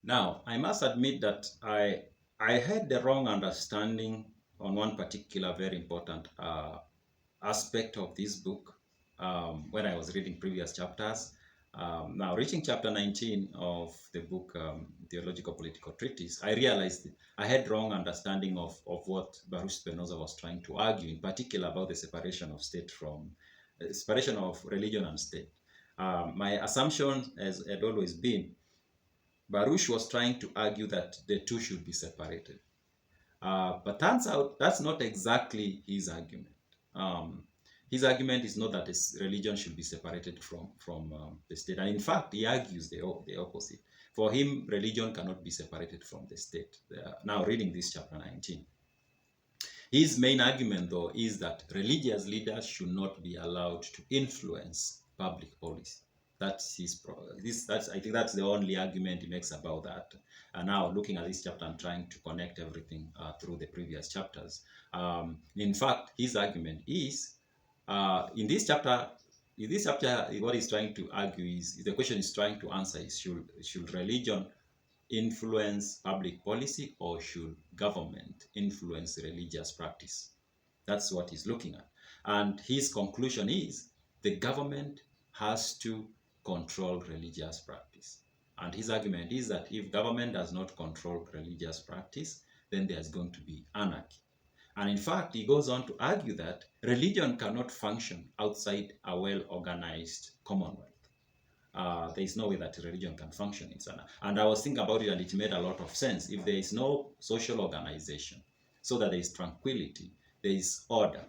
Now, I must admit that I had the wrong understanding on one particular very important aspect of this book when I was reading previous chapters. Now, reaching chapter 19 of the book Theologico-Political Treatise, I realized I had wrong understanding of what Baruch Spinoza was trying to argue, in particular about the separation of state from separation of religion and state. My assumption had always been Baruch was trying to argue that the two should be separated. But turns out that's not exactly his argument. His argument is not that this religion should be separated from the state. And in fact, he argues the opposite. For him, religion cannot be separated from the state. Now, reading this chapter 19. His main argument, though, is that religious leaders should not be allowed to influence public policy. That's I think that's the only argument he makes about that. And now looking at this chapter and trying to connect everything through the previous chapters. In fact, his argument is in this chapter, what he's trying to argue is the question he's trying to answer is should religion influence public policy or should government influence religious practice? That's what he's looking at. And his conclusion is the government has to control religious practice. And his argument is that if government does not control religious practice, then there's going to be anarchy. And in fact, he goes on to argue that religion cannot function outside a well-organized commonwealth. There is no way that religion can function in Sana. And I was thinking about it and it made a lot of sense. If there is no social organization, so that there is tranquility, there is order,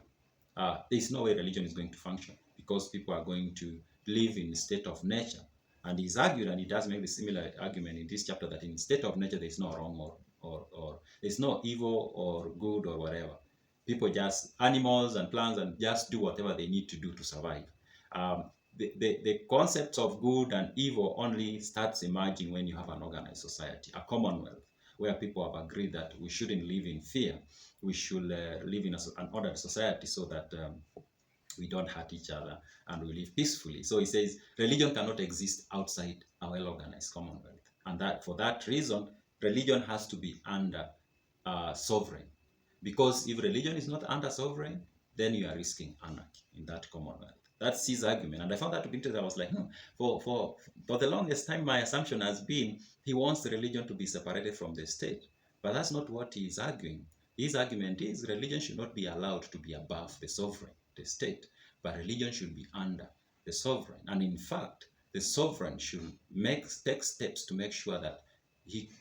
there is no way religion is going to function because people are going to live in the state of nature. And he's argued, and he does make the similar argument in this chapter, that in the state of nature there is no wrong or there's no evil or good or whatever. People just, animals and plants, and just do whatever they need to do to survive. The concepts of good and evil only starts emerging when you have an organized society, a commonwealth, where people have agreed that we shouldn't live in fear. We should live in an ordered society so that we don't hurt each other and we live peacefully. So he says religion cannot exist outside a well-organized commonwealth. And that for that reason, religion has to be under sovereign. Because if religion is not under sovereign, then you are risking anarchy in that commonwealth. That's his argument. And I found that to be interesting. I was like, no, for the longest time, my assumption has been he wants the religion to be separated from the state. But that's not what he is arguing. His argument is religion should not be allowed to be above the sovereign, the state, but religion should be under the sovereign. And in fact, the sovereign should take steps to make sure that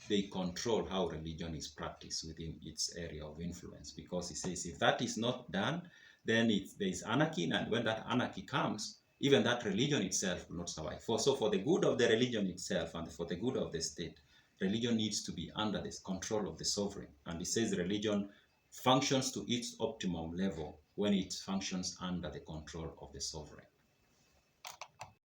they control how religion is practiced within its area of influence. Because he says if that is not done, then there is anarchy, and when that anarchy comes, even that religion itself will not survive. So for the good of the religion itself and for the good of the state, religion needs to be under the control of the sovereign. And he says religion functions to its optimum level when it functions under the control of the sovereign.